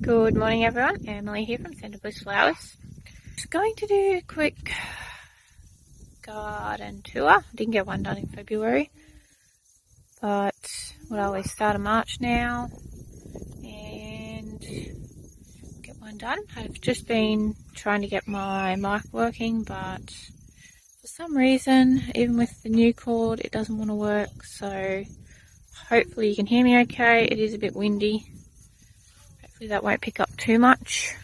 Good morning everyone, Emily here from Centre Bush Flowers. Just going to do a quick garden tour. I didn't get one done in February, but we'll always start of March now and get one done. I've just been trying to get my mic working, but for some reason, even with the new cord, it doesn't want to work, so hopefully you can hear me okay. It is a bit windy. Hopefully that won't pick up too much.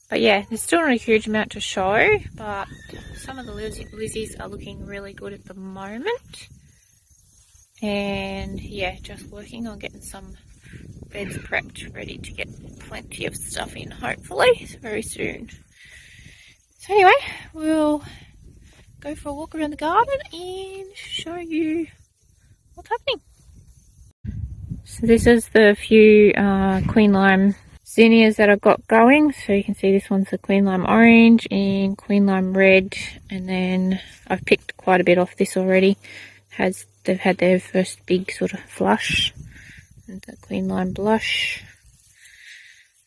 But yeah, there's still not a huge amount to show, but some of the lizzies are looking really good at the moment. And yeah, just working on getting some beds prepped, ready to get plenty of stuff in, hopefully, very soon. So anyway, we'll go for a walk around the garden and show you what's happening. So this is the few Queen Lime zinnias that I've got going. So you can see this one's the Queen Lime Orange and Queen Lime Red, and then I've picked quite a bit off this already. They've had their first big sort of flush, and the Queen Lime Blush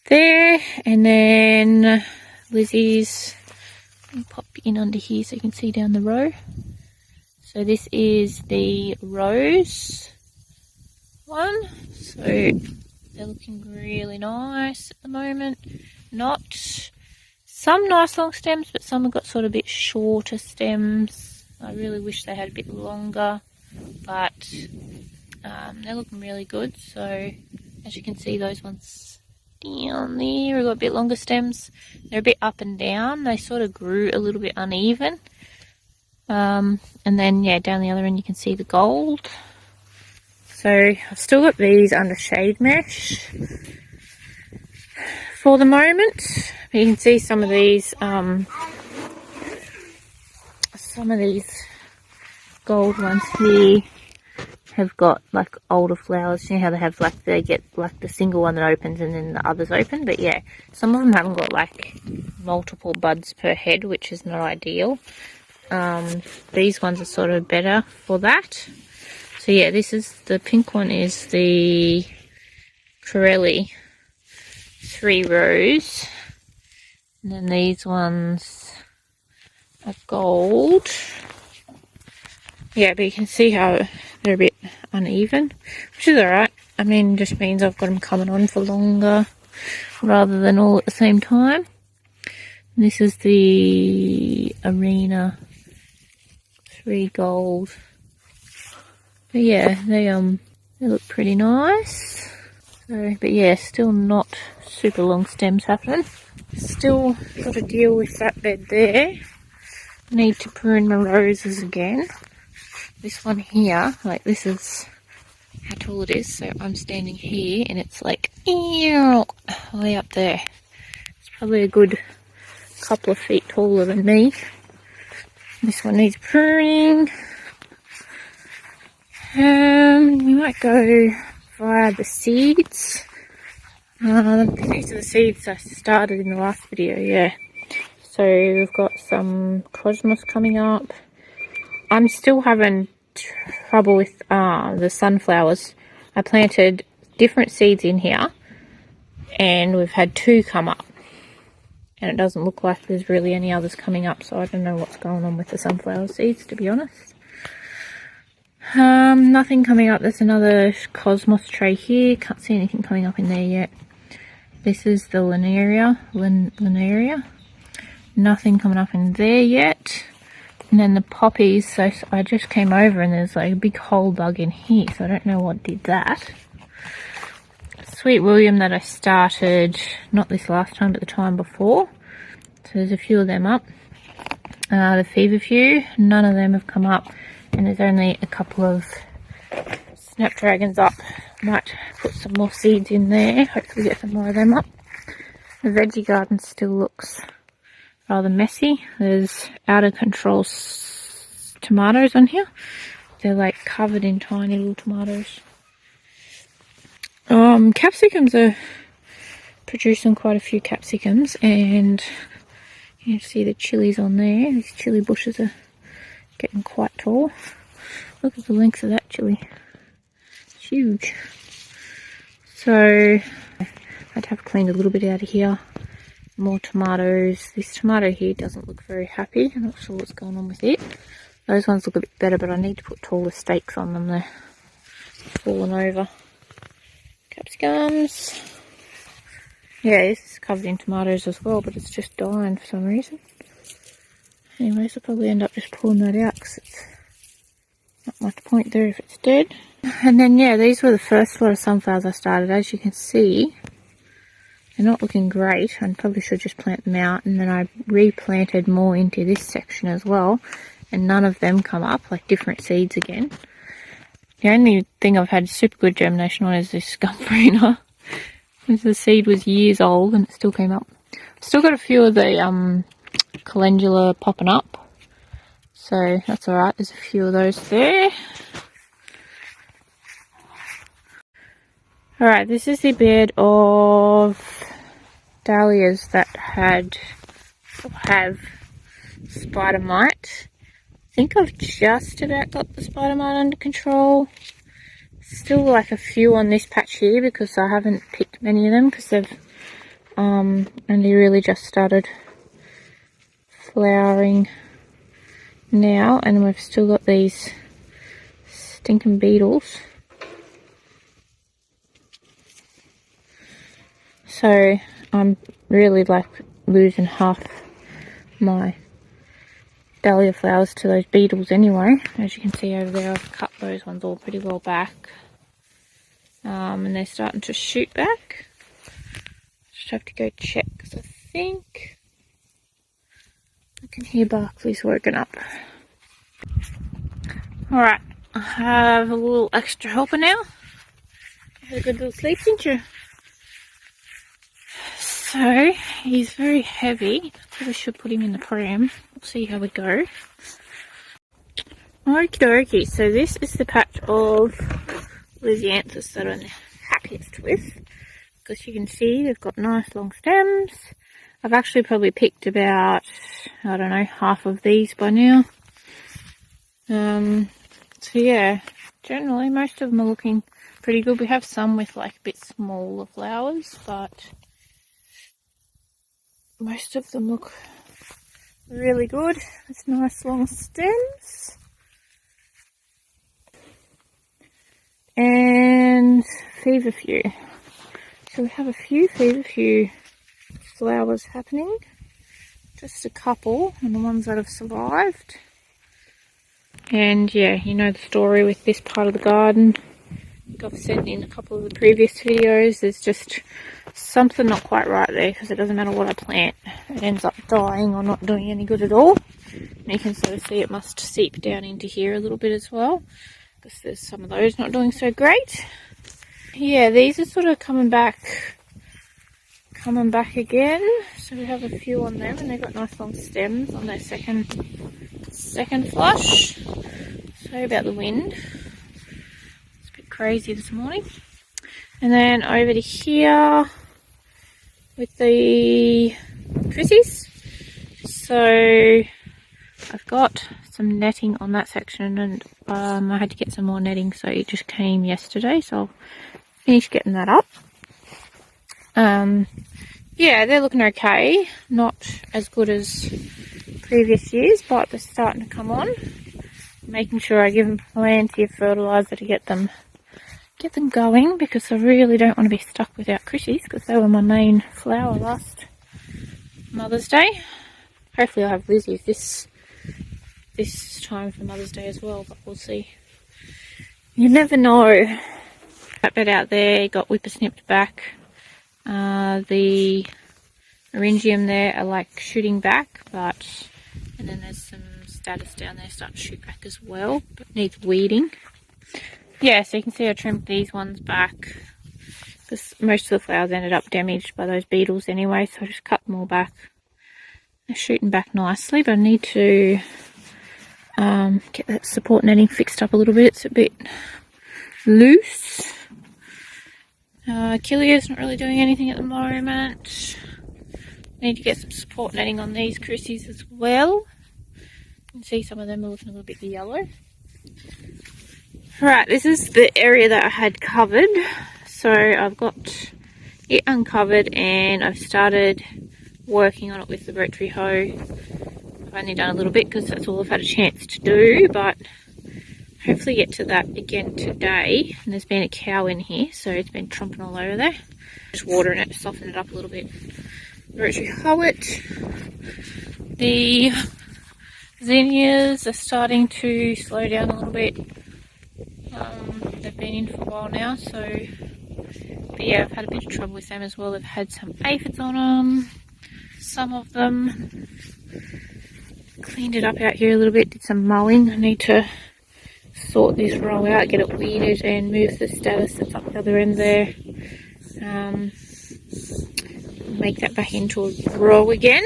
there, and then Lizzie's. Let me pop in under here so you can see down the row. So this is the Rose one, so they're looking really nice at the moment. Not some nice long stems, but some have got sort of a bit shorter stems. I really wish they had a bit longer, but they're looking really good. So as you can see, those ones down there have got a bit longer stems. They're a bit up and down. They sort of grew a little bit uneven. And then yeah, down the other end you can see the gold. So I've still got these under shade mesh for the moment. But you can see some of these gold ones here have got like older flowers. You know how they have like, they get like the single one that opens and then the others open. But yeah, some of them haven't got like multiple buds per head, which is not ideal. These ones are sort of better for that. So yeah, this is the pink one is the Corelli 3 Rose, and then these ones are gold. Yeah, but you can see how they're a bit uneven, which is alright. I mean, it just means I've got them coming on for longer rather than all at the same time. And this is the Arena 3 Gold. But yeah, they look pretty nice. So, but yeah, still not super long stems happening. Still got to deal with that bed there. Need to prune my roses again. This one here, like this is how tall it is. So I'm standing here and it's like way up there. It's probably a good couple of feet taller than me. This one needs pruning. We might go via the seeds. These are the seeds I started in the last video, yeah. So we've got some Cosmos coming up. I'm still having trouble with the sunflowers. I planted different seeds in here and we've had 2 come up. And it doesn't look like there's really any others coming up, so I don't know what's going on with the sunflower seeds, to be honest. Nothing coming up. There's another Cosmos tray here. Can't see anything coming up in there yet. This is the Linaria. Nothing coming up in there yet. And then the poppies. So I just came over and there's like a big hole dug in here, so I don't know what did that. Sweet William that I started, not this last time, but the time before. So there's a few of them up. The Feverfew, none of them have come up. And there's only a couple of Snapdragons up. Might put some more seeds in there. Hopefully get some more of them up. The veggie garden still looks rather messy. There's out of control tomatoes on here. They're like covered in tiny little tomatoes. Capsicums are producing quite a few capsicums, and you can see the chilies on there. These chili bushes are getting quite tall. Look at the length of that chili. It's huge. So I'd have cleaned a little bit out of here. More tomatoes. This tomato here doesn't look very happy. I'm not sure what's going on with it. Those ones look a bit better, but I need to put taller stakes on them. They're falling over. Capsicums. Yeah, this is covered in tomatoes as well, but it's just dying for some reason. Anyways, I'll probably end up just pulling that out because it's not much point there if it's dead. And then, yeah, these were the first lot of sunflowers I started. As you can see, they're not looking great. I probably should just plant them out. And then I replanted more into this section as well. And none of them come up, like different seeds again. The only thing I've had super good germination on is this Gumbarina. The seed was years old and it still came up. Still got a few of the calendula popping up. So that's alright, there's a few of those there. Alright, this is the bed of dahlias that have spider mite. I think I've just about got the spider mite under control. Still like a few on this patch here because I haven't picked many of them because they've only really just started flowering now, and we've still got these stinking beetles. So I'm really like losing half my dahlia flowers to those beetles anyway. As you can see over there, I've cut those ones all pretty well back. And they're starting to shoot back. Just have to go check because I think I can hear Barclay's woken up. Alright, I have a little extra helper now. You had a good little sleep, didn't you? So, he's very heavy. I probably should put him in the pram. We'll see how we go. Okie dokie, so this is the patch of Lisianthus that I'm happiest with. Because you can see they've got nice long stems. I've actually probably picked about, I don't know, half of these by now. So yeah, generally most of them are looking pretty good. We have some with like a bit smaller flowers, but most of them look really good. It's nice long stems. And feverfew. So we have a few feverfew flowers happening. Just a couple, and the ones that have survived. And yeah, you know the story with this part of the garden. I think I've said in a couple of the previous videos, there's just something not quite right there, because it doesn't matter what I plant, it ends up dying or not doing any good at all. And you can sort of see it must seep down into here a little bit as well, because there's some of those not doing so great. Yeah, these are sort of coming back again. So we have a few on them, and they've got nice long stems on their second flush. Sorry about the wind. It's a bit crazy this morning. And then over to here with the Chrissies. So I've got some netting on that section, and I had to get some more netting, so it just came yesterday, so I'll finish getting that up. Yeah, they're looking okay. Not as good as previous years, but they're starting to come on. Making sure I give them plenty of fertiliser to get them going, because I really don't want to be stuck without Chrissies, because they were my main flower last Mother's Day. Hopefully I'll have Lizzie's this time for Mother's Day as well, but we'll see. You never know. That bed out there got whippersnipped back. The Eryngium there are like shooting back, and then there's some status down there starting to shoot back as well, but needs weeding. Yeah, so you can see I trimmed these ones back because most of the flowers ended up damaged by those beetles anyway, so I just cut them all back. They're shooting back nicely, but I need to get that support netting fixed up a little bit. It's a bit loose. Kilia's not really doing anything at the moment. Need to get some support netting on these Chrissies as well. You can see some of them are looking a little bit yellow. Right, this is the area that I had covered. So I've got it uncovered, and I've started working on it with the rotary hoe. I've only done a little bit because that's all I've had a chance to do, but hopefully get to that again today. And there's been a cow in here, so it's been tromping all over there. Just watering it to soften it up a little bit. Rotary hoe it. The zinnias are starting to slow down a little bit. They've been in for a while now, so but yeah, I've had a bit of trouble with them as well. They've had some aphids on them, some of them. Cleaned it up out here a little bit, did some mowing. I need to sort this row out, get it weeded and move the status that's up the other end there. Make that back into a row again.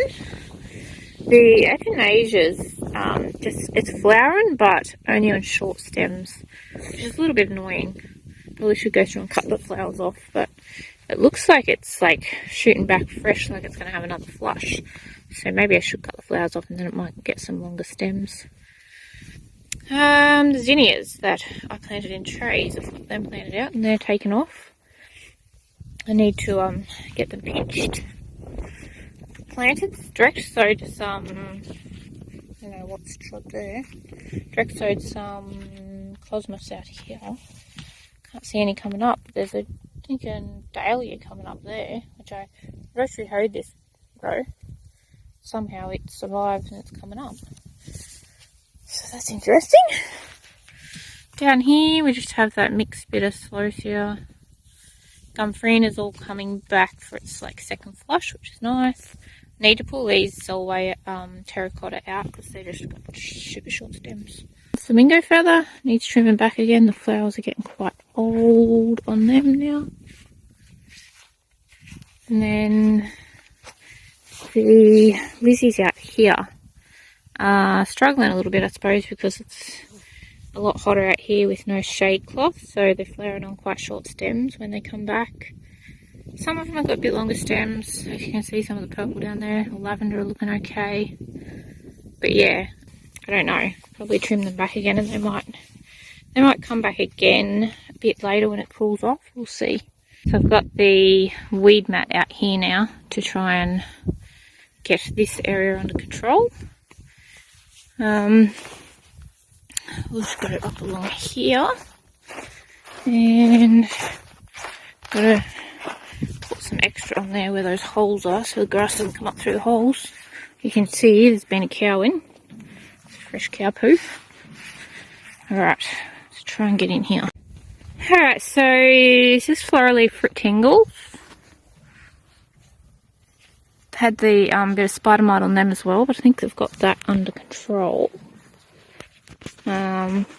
The echinacea it's flowering but only on short stems, which is a little bit annoying. Probably should go through and cut the flowers off, but it looks like it's like shooting back fresh, like it's going to have another flush. So maybe I should cut the flowers off and then it might get some longer stems. The zinnias that I planted in trays, I've got them planted out and they're taken off. I need to get them pinched. Planted, direct sowed some, I don't know what's trod there. Direct sowed some cosmos out here. Can't see any coming up. There's a dahlia coming up there, which I rotary hoed this row. Somehow it survived and it's coming up. So that's interesting. Down here we just have that mixed bit of Celosia. Gumfreen is all coming back for its like second flush, which is nice. Need to pull these Solway terracotta out because they're just got super short stems. Flamingo feather needs trimming back again. The flowers are getting quite old on them now. And then the Lizzies out here are struggling a little bit, I suppose, because it's a lot hotter out here with no shade cloth, so they're flowering on quite short stems when they come back. Some of them have got a bit longer stems. As you can see, some of the purple down there, the lavender are looking okay. But yeah, I don't know. Probably trim them back again and they might come back again a bit later when it cools off. We'll see. So I've got the weed mat out here now to try and get this area under control. We'll just go up along here and gotta put some extra on there where those holes are so the grass doesn't come up through the holes. You can see there's been a cow in. It's fresh cow poo. Alright, let's try and get in here. Alright, so this is Floraleaf rectangles. Had the bit of spider mite on them as well, but I think they've got that under control.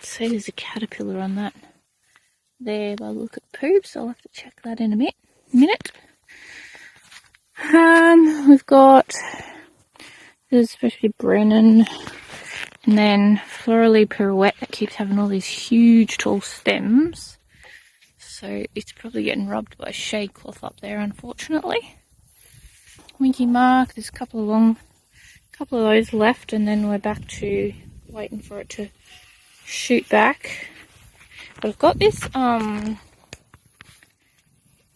See, there's a caterpillar on that there by the look at poops. I'll have to check that in a minute. We've got, there's supposed to be Brennan, and then Floraleaf pirouette that keeps having all these huge tall stems. So it's probably getting robbed by shade cloth up there, unfortunately. Winky Mark, there's a couple of those left, and then we're back to waiting for it to shoot back. But I've got this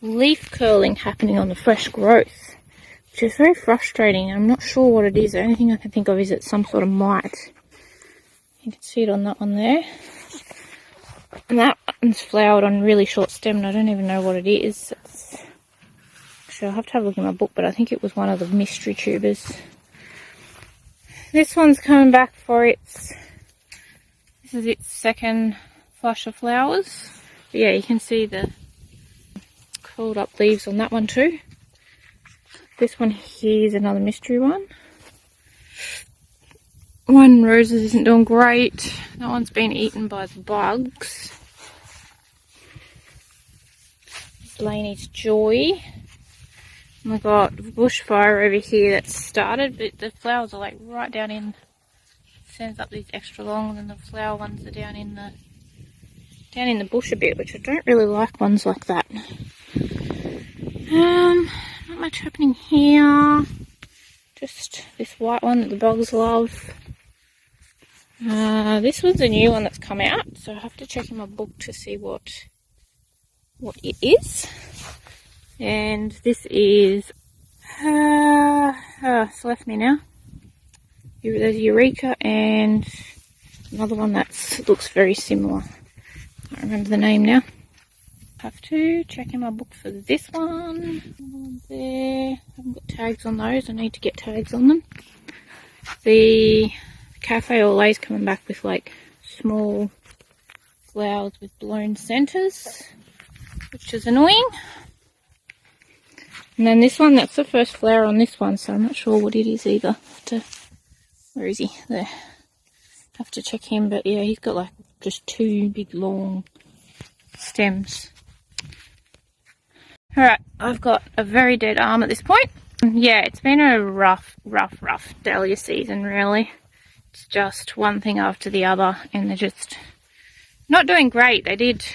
leaf curling happening on the fresh growth, which is very frustrating. I'm not sure what it is. The only thing I can think of is it's some sort of mite. You can see it on that one there. And that one's flowered on really short stem, and I don't even know what it is. Actually, I'll have to have a look in my book, but I think it was one of the mystery tubers. This one's coming back for this is its second flush of flowers. But yeah, you can see the curled up leaves on that one too. This one here is another mystery one. One roses isn't doing great. That one's been eaten by the bugs. This Laney's Joy. And we've got bushfire over here that's started, but the flowers are like right down in, sends up these extra long, and the flower ones are down in the bush a bit, which I don't really like ones like that. Not much happening here. Just this white one that the bugs love. This was a new one that's come out, so I have to check in my book to see what it is. And this is, it's left me now. There's Eureka and another one that looks very similar. I don't remember the name now. Have to check in my book for this one. There, I haven't got tags on those. I need to get tags on them. The Cafe Au Lait's coming back with like small flowers with blown centres, which is annoying. And then this one, that's the first flower on this one, so I'm not sure what it is either. Where is he? There. Have to check him, but yeah, he's got like just two big long stems. Alright, I've got a very dead arm at this point. Yeah, it's been a rough dahlia season, really. It's just one thing after the other, and they're just not doing great. They did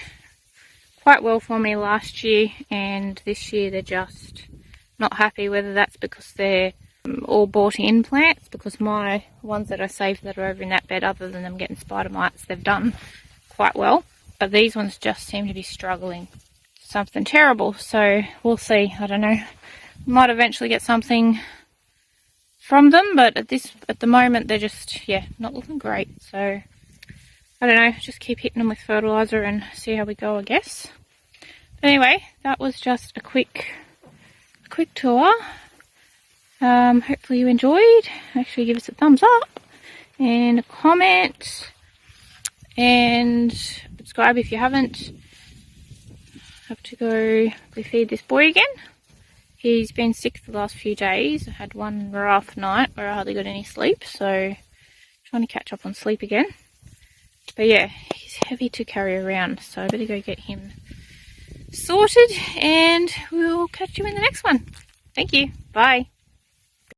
quite well for me last year, and this year they're just not happy, whether that's because they're all bought in plants, because my ones that I saved that are over in that bed, other than them getting spider mites, they've done quite well. But these ones just seem to be struggling. Something terrible, so we'll see. I don't know. Might eventually get something from them, but at the moment they're just, yeah, not looking great. So I don't know, just keep hitting them with fertilizer and see how we go, I guess. But anyway, that was just a quick tour. Hopefully you enjoyed. Actually, give us a thumbs up and a comment and subscribe if you haven't. Have to go feed this boy again. He's been sick for the last few days. I had one rough night where I hardly got any sleep, so trying to catch up on sleep again. But yeah, he's heavy to carry around, so I better go get him sorted, and we'll catch you in the next one. Thank you. Bye.